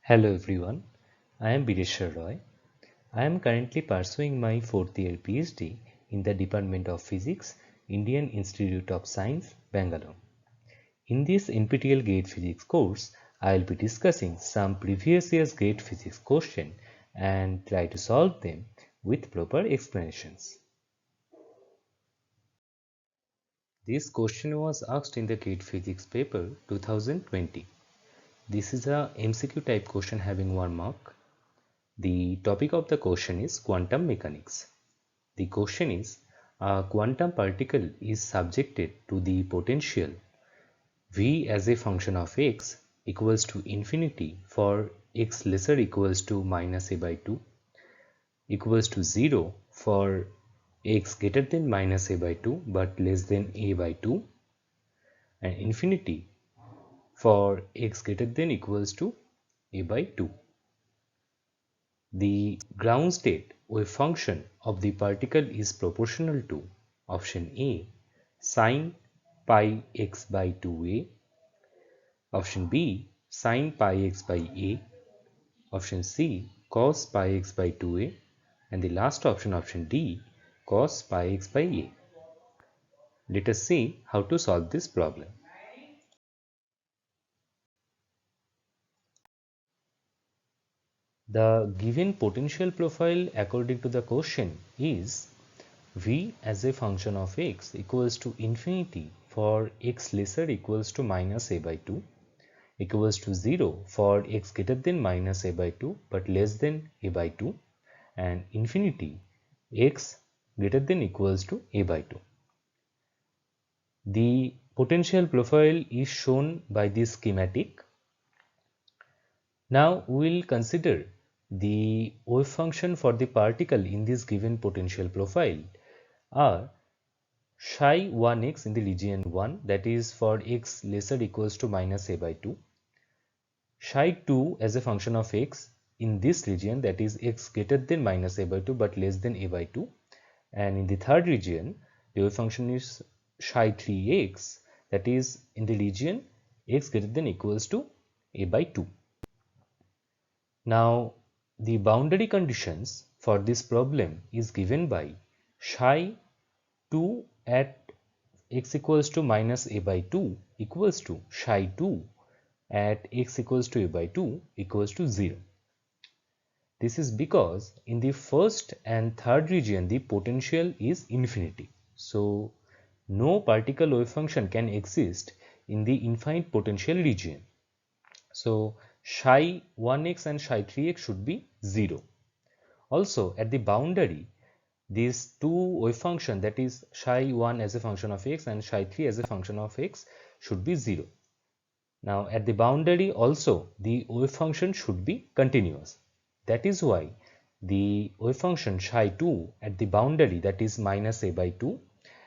Hello everyone, I am Bireshwar Roy. I am currently pursuing my 4th year PhD in the Department of Physics, Indian Institute of Science, Bangalore. In this NPTEL GATE Physics course, I will be discussing some previous year's GATE Physics questions and try to solve them with proper explanations. This question was asked in the GATE Physics paper 2020. This is a MCQ type question having 1 mark. The topic of the question is quantum mechanics. The question is, a quantum particle is subjected to the potential V as a function of x equals to infinity for x lesser equals to minus a by 2, equals to 0 for x greater than minus a by 2 but less than a by 2, and infinity for x greater than equals to a by 2. The ground state wave function of the particle is proportional to option A sin pi x by 2a, option B sin pi x by a, option C cos pi x by 2a, and the last option D cos pi x by a. Let us see how to solve this problem. The given potential profile according to the question is V as a function of x equals to infinity for x lesser equals to minus a by 2, equals to 0 for x greater than minus a by 2 but less than a by 2, and infinity x greater than equals to a by 2. The potential profile is shown by this schematic. Now we will consider the wave function for the particle in this given potential profile are psi 1x in the region 1, that is for x lesser equals to minus a by 2, psi 2 as a function of x in this region, that is x greater than minus a by 2 but less than a by 2, and in the third region the wave function is psi 3x, that is in the region x greater than equals to a by 2. Now the boundary conditions for this problem is given by psi 2 at x equals to minus a by 2 equals to psi 2 at x equals to a by 2 equals to 0. This is because in the first and third region the potential is infinity. So no particle wave function can exist in the infinite potential region. So psi 1x and psi 3x should be 0. Also at the boundary, these two wave function, that is psi 1 as a function of x and psi 3 as a function of x, should be 0. Now at the boundary also the wave function should be continuous. That is why the wave function psi 2 at the boundary, that is minus a by 2,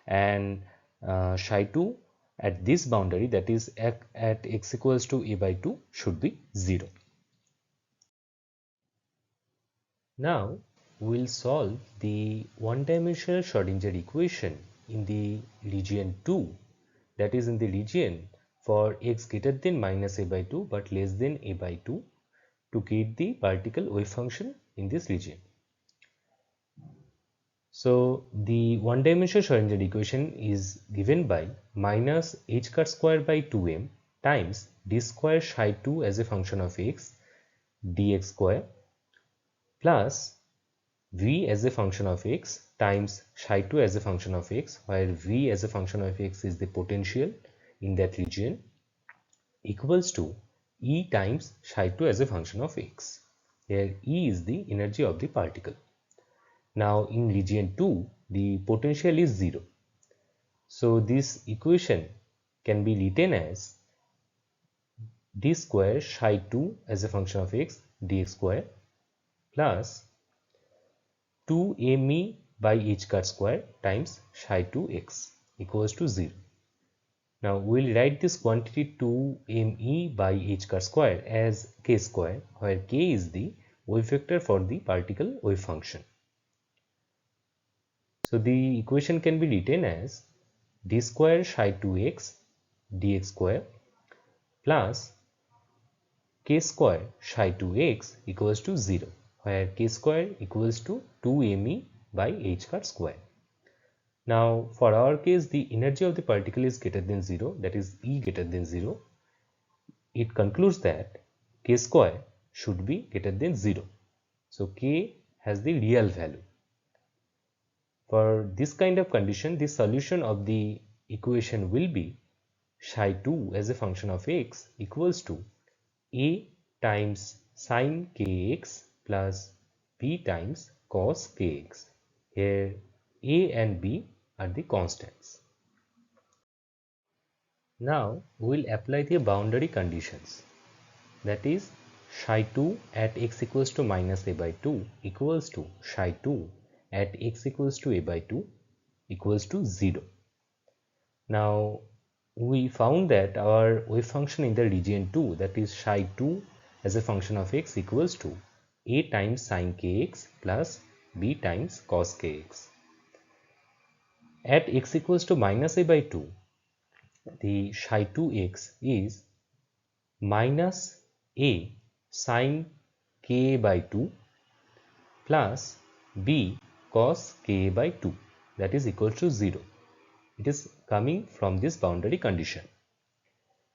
and psi 2 at this boundary, that is at x equals to a by 2, should be 0. Now we will solve the one-dimensional Schrodinger equation in the region 2, that is in the region for x greater than minus a by 2 but less than a by 2, to get the particle wave function in this region. So the one-dimensional Schrodinger equation is given by minus h cut square by 2m times d square psi 2 as a function of x dx square plus v as a function of x times psi 2 as a function of x, where v as a function of x is the potential in that region, equals to E times psi 2 as a function of x, where E is the energy of the particle. Now in region 2 the potential is 0. So this equation can be written as d square psi 2 as a function of x dx square plus 2me by h cut square times psi 2x equals to 0. Now we will write this quantity 2me by h cut square as k square, where k is the wave vector for the particle wave function. So the equation can be written as d square psi 2x dx square plus k square psi 2x equals to 0, where k square equals to 2me by h car square. Now for our case, the energy of the particle is greater than 0, that is E greater than 0. It concludes that k square should be greater than 0. So k has the real value. For this kind of condition, the solution of the equation will be psi 2 as a function of x equals to a times sin kx plus b times cos kx. Here a and b are the constants. Now we will apply the boundary conditions, that is psi 2 at x equals to minus a by 2 equals to psi 2 at x equals to a by 2 equals to 0. Now we found that our wave function in the region 2, that is psi 2 as a function of x equals to a times sin kx plus b times cos kx. At x equals to minus a by 2, the psi 2x is minus a sin k by 2 plus b cos k by 2, that is equal to 0. It is coming from this boundary condition.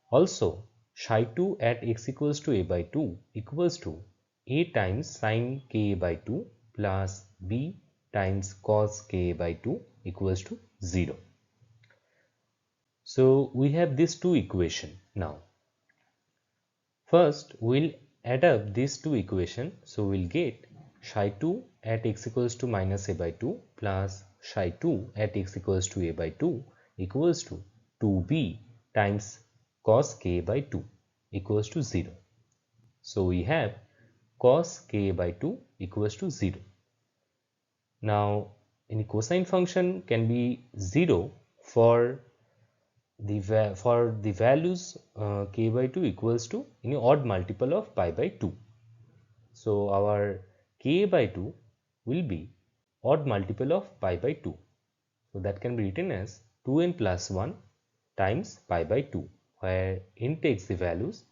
Also, psi 2 at x equals to a by 2 equals to a times sin k by 2 plus b times cos k by 2 equals to 0. So we have these two equations now. First, we'll add up these two equations. So we'll get psi 2 at x equals to minus a by 2 plus psi 2 at x equals to a by 2 equals to 2b times cos k by 2 equals to 0. So we have cos k by 2 equals to 0. Now any cosine function can be 0 for the values k by 2 equals to any odd multiple of pi by 2. So our k by 2 will be odd multiple of pi by 2. So that can be written as 2n plus 1 times pi by 2, where n takes the values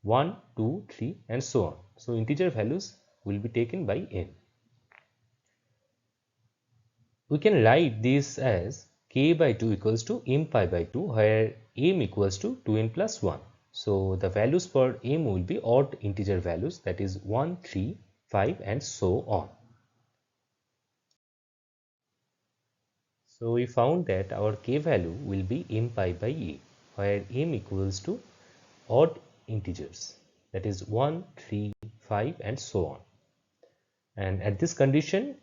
1, 2, 3 and so on. So integer values will be taken by n. We can write this as k by 2 equals to m pi by 2, where m equals to 2n plus 1. So the values for m will be odd integer values, that is 1, 3, 5 and so on. So we found that our k value will be m pi by a, where m equals to odd integers, that is 1, 3, 5 and so on. And at this condition,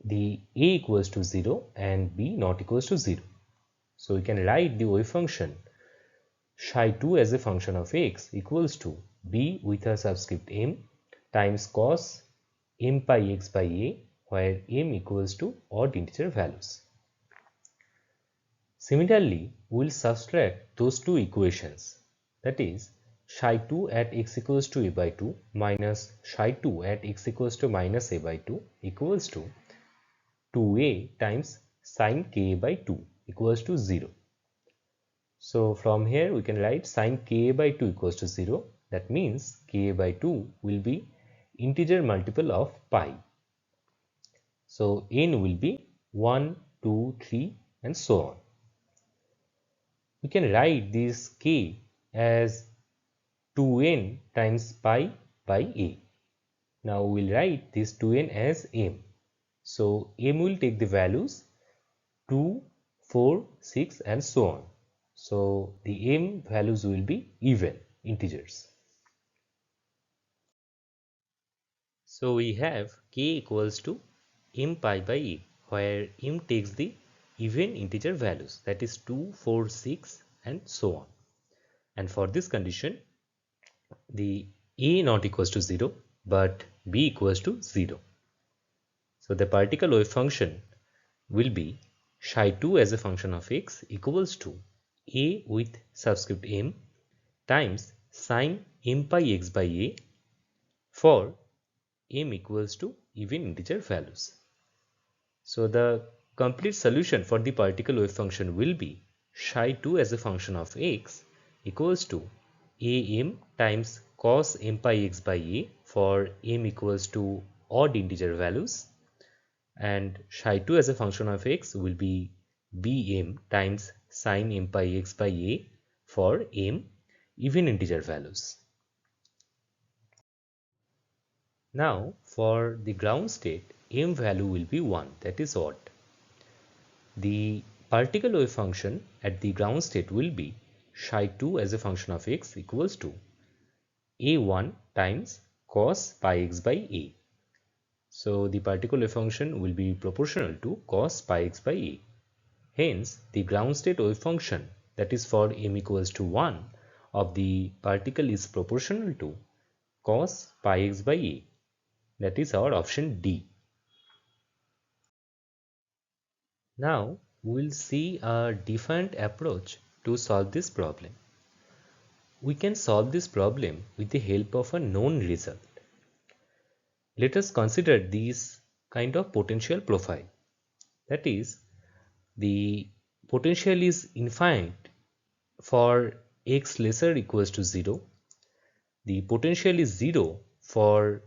the a equals to 0 and b not equals to 0. So we can write the wave function psi 2 as a function of x equals to b with a subscript m times cos m pi x by a, where m equals to odd integer values. Similarly, we will subtract those two equations, that is psi 2 at x equals to a by 2 minus psi 2 at x equals to minus a by 2 equals to 2a times sin k by 2 equals to 0. So from here we can write sin k by 2 equals to 0. That means k by 2 will be integer multiple of pi. So n will be 1, 2, 3 and so on. We can write this k as 2n times pi by a. Now we will write this 2n as m. So m will take the values 2, 4, 6 and so on. So the m values will be even integers. So we have k equals to m pi by a, where m takes the even integer values, that is 2, 4, 6 and so on. And for this condition, the a not equals to 0 but b equals to 0. So the particle wave function will be psi 2 as a function of x equals to a with subscript m times sin m pi x by a for m equals to even integer values. So the complete solution for the particle wave function will be psi 2 as a function of x equals to am times cos m pi x by a for m equals to odd integer values, and psi2 as a function of x will be bm times sin m pi x by a for m even integer values. Now for the ground state, m value will be 1, that is odd. The particle wave function at the ground state will be psi2 as a function of x equals to a1 times cos pi x by a. So the particle wave function will be proportional to cos pi x by a. Hence the ground state wave function, that is for m equals to 1, of the particle is proportional to cos pi x by a. That is our option D. Now we will see a different approach to solve this problem. We can solve this problem with the help of a known result. Let us consider this kind of potential profile. That is, the potential is infinite for x lesser equals to 0. The potential is 0 for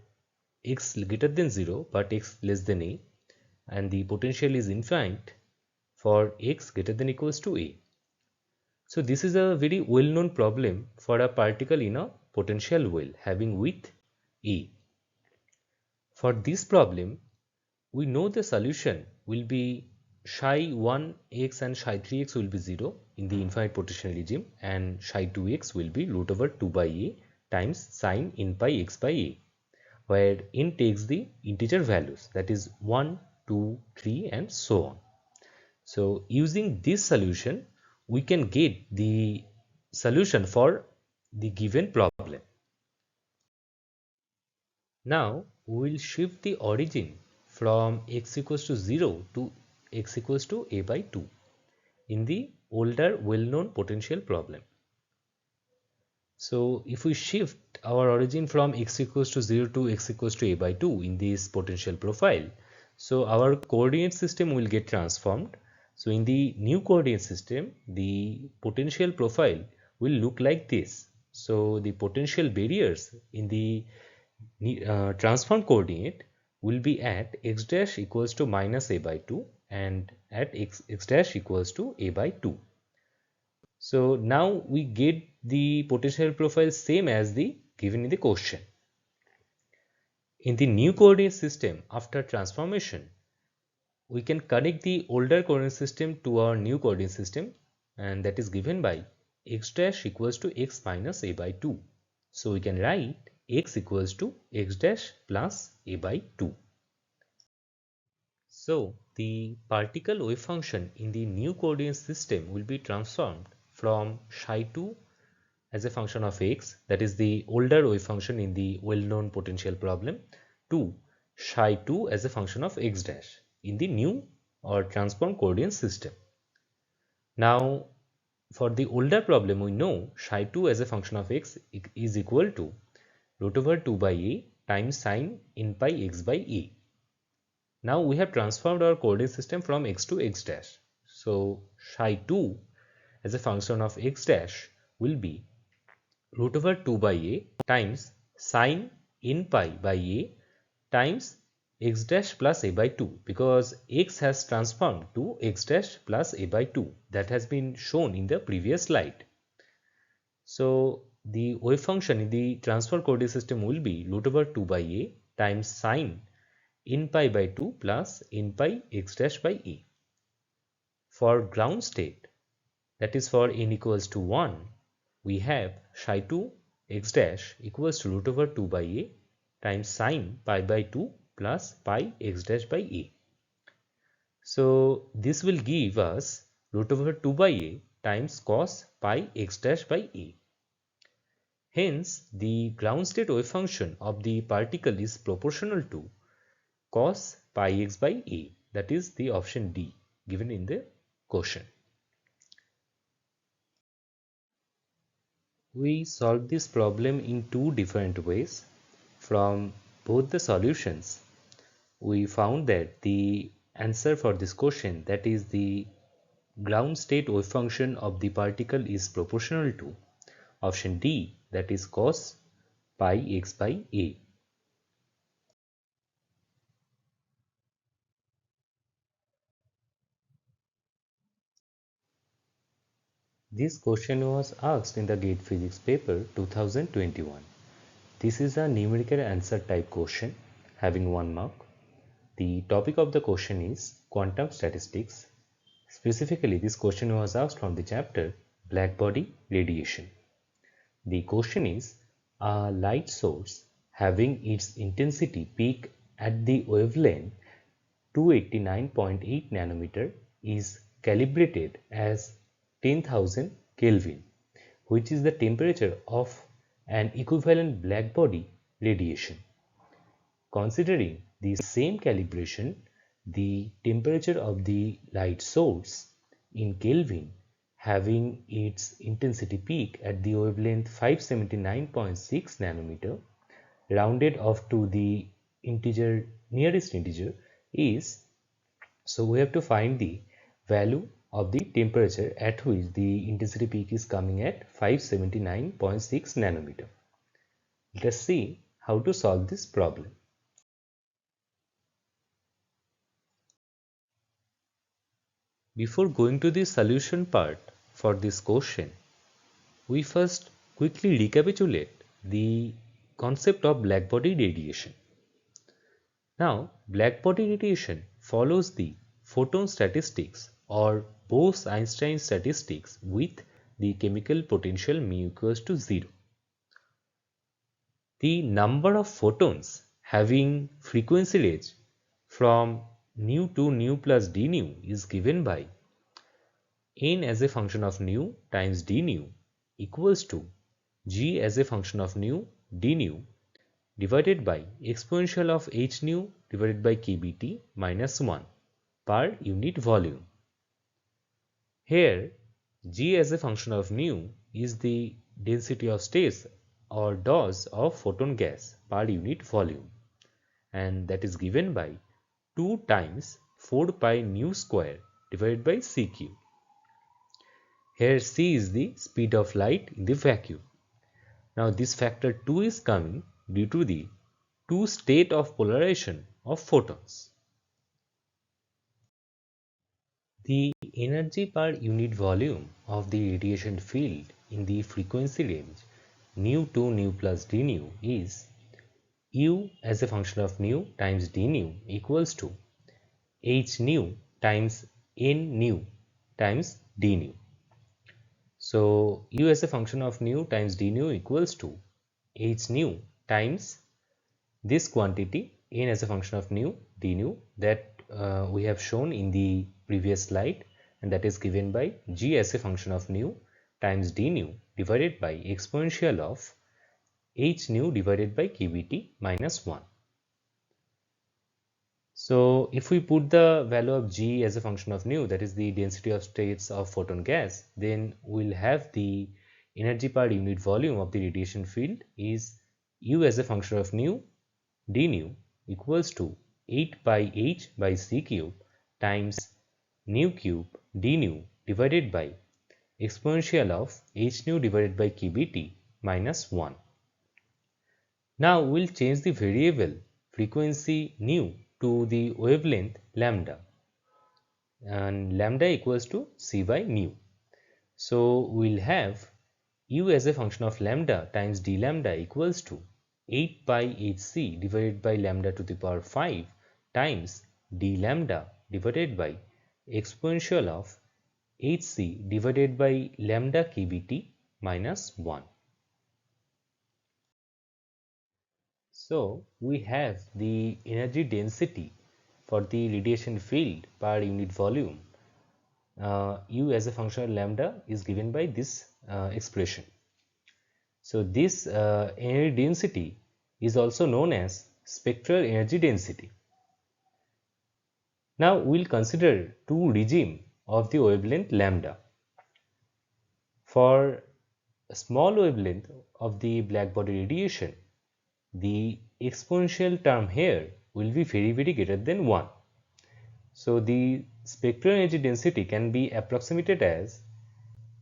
x greater than 0 but x less than a, and the potential is infinite for x greater than equals to a. So this is a very well-known problem for a particle in a potential well having width a. For this problem, we know the solution will be psi1x and psi3x will be 0 in the infinite potential regime, and psi2x will be root over 2 by a times sin n pi x by a, where n takes the integer values, that is 1, 2, 3 and so on. So using this solution, we can get the solution for the given problem. Now we will shift the origin from x equals to 0 to x equals to a by 2 in the older well-known potential problem. So if we shift our origin from x equals to 0 to x equals to a by 2 in this potential profile, so our coordinate system will get transformed. So in the new coordinate system, the potential profile will look like this. So the potential barriers in the transformed coordinate will be at x dash equals to minus a by 2 and at x dash equals to a by 2. So now we get the potential profile same as the given in the question. In the new coordinate system, after transformation, we can connect the older coordinate system to our new coordinate system, and that is given by x dash equals to x minus a by 2. So we can write x equals to x dash plus a by 2. So the particle wave function in the new coordinate system will be transformed from psi2 as a function of x, that is the older wave function in the well-known potential problem, to psi2 as a function of x dash in the new or transformed coordinate system. Now for the older problem, we know psi2 as a function of x is equal to root over 2 by a times sin n pi x by a. Now we have transformed our coordinate system from x to x dash. So psi2 as a function of x dash will be root over 2 by a times sin n pi by a times x dash plus a by 2, because x has transformed to x dash plus a by 2. That has been shown in the previous slide. So the wave function in the transformed coordinate system will be root over 2 by a times sin n pi by 2 plus n pi x dash by a. For ground state, that is for n equals to 1, we have psi2 x dash equals to root over 2 by a times sin pi by 2 plus pi x dash by a. So this will give us root over 2 by a times cos pi x dash by a. Hence the ground state wave function of the particle is proportional to cos pi x by a. That is the option D given in the question. We solved this problem in two different ways. From both the solutions, we found that the answer for this question, that is the ground state wave function of the particle, is proportional to option D, that is cos pi x by a. This question was asked in the GATE Physics paper 2021. This is a numerical answer type question having 1 mark. The topic of the question is quantum statistics. Specifically, this question was asked from the chapter Blackbody Radiation. The question is, a light source having its intensity peak at the wavelength 289.8 nanometer is calibrated as 10,000 Kelvin, which is the temperature of an equivalent blackbody radiation. Considering the same calibration, the temperature of the light source in Kelvin having its intensity peak at the wavelength 579.6 nanometer rounded off to the integer nearest integer is, so we have to find the value of the temperature at which the intensity peak is coming at 579.6 nanometer. Let us see how to solve this problem. Before going to the solution part for this question, we first quickly recapitulate the concept of blackbody radiation. Now, blackbody radiation follows the photon statistics or Bose-Einstein statistics with the chemical potential mu equals to 0. The number of photons having frequency range from nu to nu plus d nu is given by n as a function of nu times d nu equals to g as a function of nu d nu divided by exponential of h nu divided by kBt minus 1 per unit volume. Here, g as a function of nu is the density of states or dose of photon gas per unit volume, and that is given by 2 times 4 pi nu square divided by c cube. Here c is the speed of light in the vacuum. Now this factor 2 is coming due to the 2 state of polarization of photons. The energy per unit volume of the radiation field in the frequency range nu to nu plus d nu is u as a function of nu times d nu equals to h nu times n nu times d nu. So u as a function of nu times d nu equals to h nu times this quantity n as a function of nu d nu that we have shown in the previous slide, and that is given by g as a function of nu times d nu divided by exponential of h nu divided by kBt minus 1. So if we put the value of g as a function of nu, that is the density of states of photon gas, then we'll have the energy per unit volume of the radiation field is u as a function of nu d nu equals to 8 pi h by c cube times nu cube d nu divided by exponential of h nu divided by kBt minus 1. Now we'll change the variable frequency nu to the wavelength lambda, and lambda equals to c by nu. So we'll have u as a function of lambda times d lambda equals to 8 pi hc divided by lambda to the power 5 times d lambda divided by exponential of hc divided by lambda kBt minus 1. So we have the energy density for the radiation field per unit volume. U as a function of lambda is given by this expression. So this energy density is also known as spectral energy density. Now we'll consider two regimes of the wavelength lambda. For a small wavelength of the blackbody radiation, the exponential term here will be very greater than 1. So the spectral energy density can be approximated as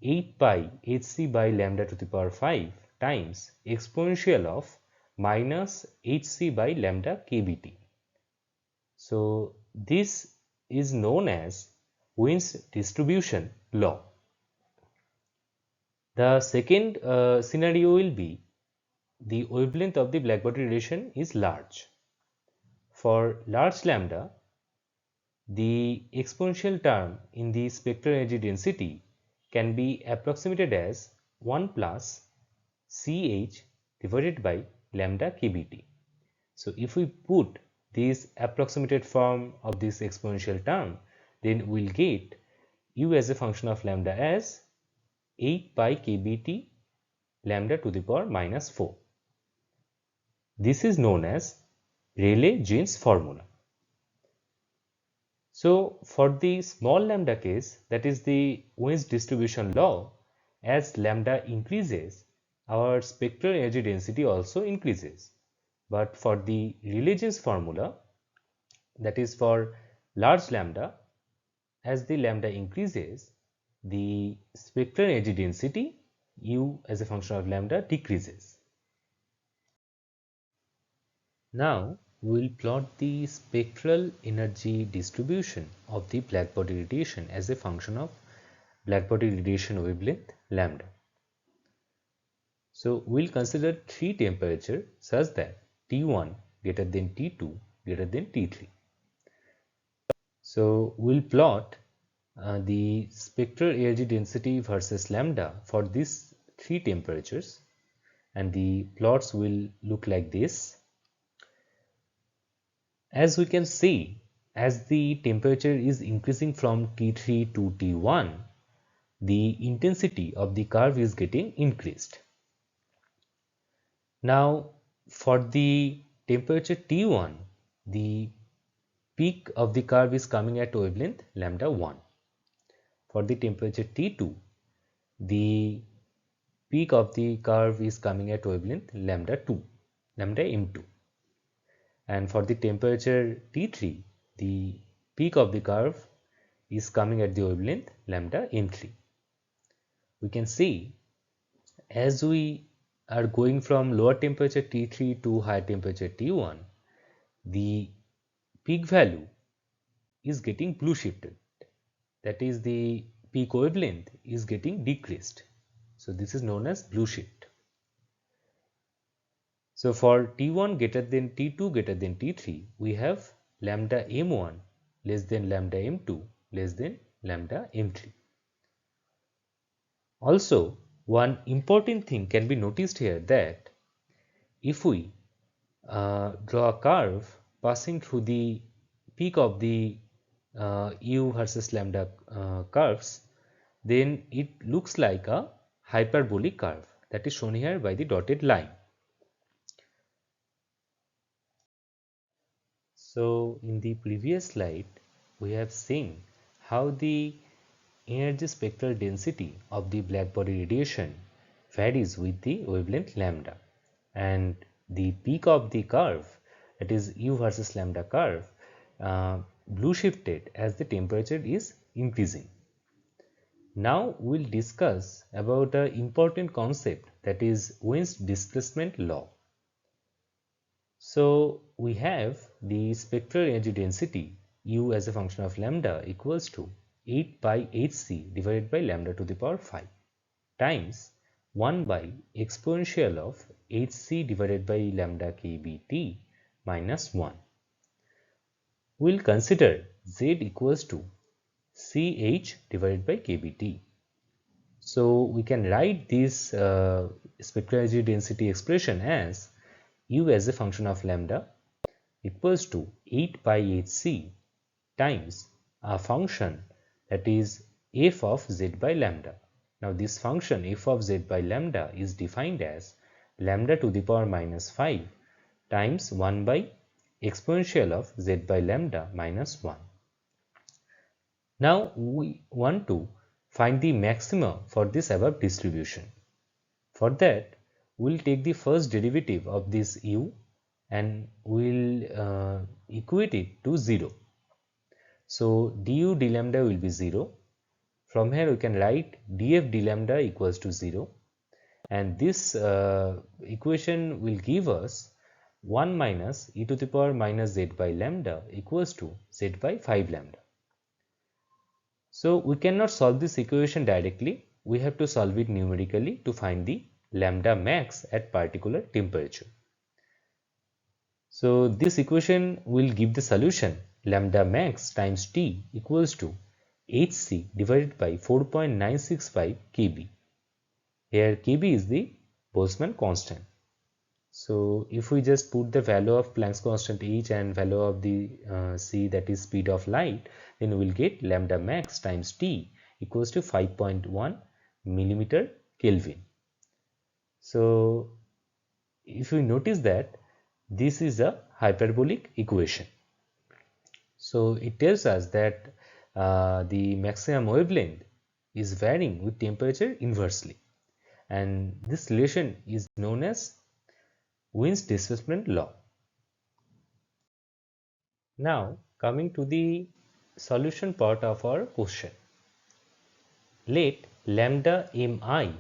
8 pi hc by lambda to the power 5 times exponential of minus hc by lambda kBt. So this is known as Wien's distribution law. The second scenario will be the wavelength of the blackbody radiation is large. For large lambda, the exponential term in the spectral energy density can be approximated as 1 plus Ch divided by lambda kBt. So if we put this approximated form of this exponential term, then we'll get u as a function of lambda as 8 pi kBt lambda to the power minus 4. This is known as Rayleigh-Jeans formula. So for the small lambda case, that is the Wien's distribution law, as lambda increases, our spectral energy density also increases. But for the Rayleigh-Jeans formula, that is for large lambda, as the lambda increases, the spectral energy density u as a function of lambda decreases. Now we will plot the spectral energy distribution of the blackbody radiation as a function of blackbody radiation wavelength lambda. So we will consider three temperatures such that T1 greater than T2 greater than T3. So we will plot the spectral energy density versus lambda for these three temperatures, and the plots will look like this. As we can see, as the temperature is increasing from T3 to T1, the intensity of the curve is getting increased. Now for the temperature T1, the peak of the curve is coming at wavelength lambda 1. For the temperature T2, the peak of the curve is coming at wavelength lambda m2. And for the temperature T3, the peak of the curve is coming at the wavelength lambda m3. We can see as we are going from lower temperature T3 to higher temperature T1, the peak value is getting blue shifted. That is, the peak wavelength is getting decreased. So this is known as blue shift. So for T1 greater than T2 greater than T3, we have lambda m1 less than lambda m2 less than lambda m3. Also, one important thing can be noticed here, that if we draw a curve passing through the peak of the u versus lambda curves, then it looks like a hyperbolic curve, that is shown here by the dotted line. So in the previous slide, we have seen how the energy spectral density of the blackbody radiation varies with the wavelength lambda, and the peak of the curve, that is u versus lambda curve, blue shifted as the temperature is increasing. Now we will discuss about an important concept, that is Wien's displacement law. So we have the spectral energy density u as a function of lambda equals to 8 pi hc divided by lambda to the power 5 times 1 by exponential of hc divided by lambda kBt minus 1. We will consider z equals to Ch divided by kBt. So we can write this spectral energy density expression as u as a function of lambda equals to 8 pi hc times a function, that is f of z by lambda. Now this function f of z by lambda is defined as lambda to the power minus 5 times 1 by exponential of z by lambda minus 1. Now we want to find the maxima for this above distribution. For that, we will take the first derivative of this u and we will equate it to 0. So du d lambda will be 0. from here we can write df d lambda equals to 0, and this equation will give us 1 minus e to the power minus z by lambda equals to z by 5 lambda. So we cannot solve this equation directly, we have to solve it numerically to find the lambda max at particular temperature. So this equation will give the solution lambda max times T equals to Hc divided by 4.965 kb. Here kb is the Boltzmann constant. So if we just put the value of Planck's constant H and value of the c, that is speed of light, then we will get lambda max times T equals to 5.1 millimeter Kelvin. So if we notice that this is a hyperbolic equation. So it tells us that the maximum wavelength is varying with temperature inversely, and this relation is known as Wien's displacement law. Now coming to the solution part of our question. Let lambda mi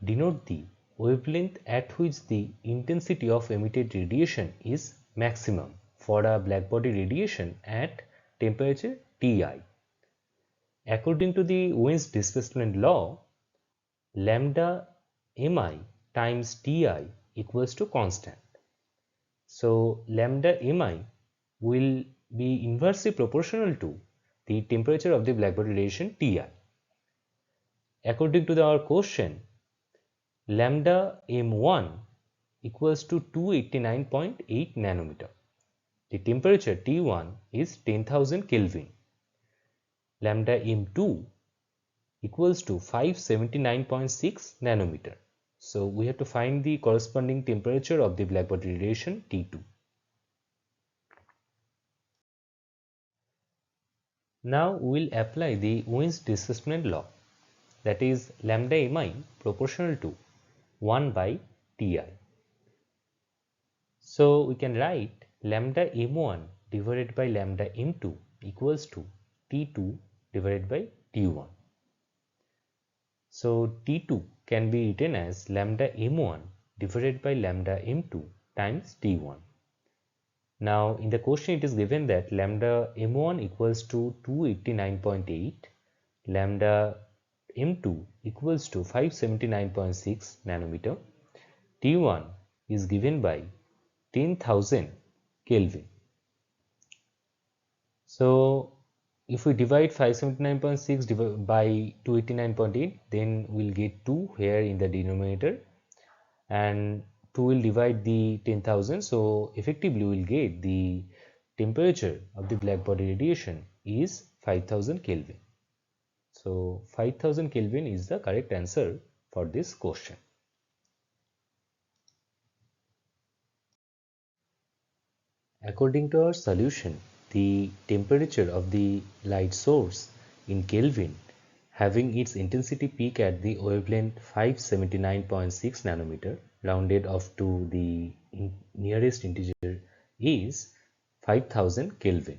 denote the wavelength at which the intensity of emitted radiation is maximum for a blackbody radiation at temperature Ti. According to the Wien's displacement law, lambda mi times Ti equals to constant. So lambda mi will be inversely proportional to the temperature of the blackbody radiation Ti. According to our question, lambda m1 equals to 289.8 nanometer. The temperature T1 is 10,000 Kelvin. Lambda m2 equals to 579.6 nanometer. So we have to find the corresponding temperature of the blackbody radiation T2. Now we will apply the Wien's displacement law, that is lambda mi proportional to 1 by Ti. So we can write lambda m1 divided by lambda m2 equals to T2 divided by T1. So T2 can be written as lambda m1 divided by lambda m2 times T1. Now in the question it is given that lambda m1 equals to 289.8, lambda m2 equals to 579.6 nanometer, T1 is given by 10,000 Kelvin. So if we divide 579.6 by 289.8, then we'll get 2 here in the denominator, and 2 will divide the 10,000. So effectively we will get the temperature of the blackbody radiation is 5000 Kelvin. So 5000 Kelvin is the correct answer for this question. According to our solution, the temperature of the light source in Kelvin having its intensity peak at the wavelength 579.6 nanometer rounded off to the nearest integer is 5000 Kelvin.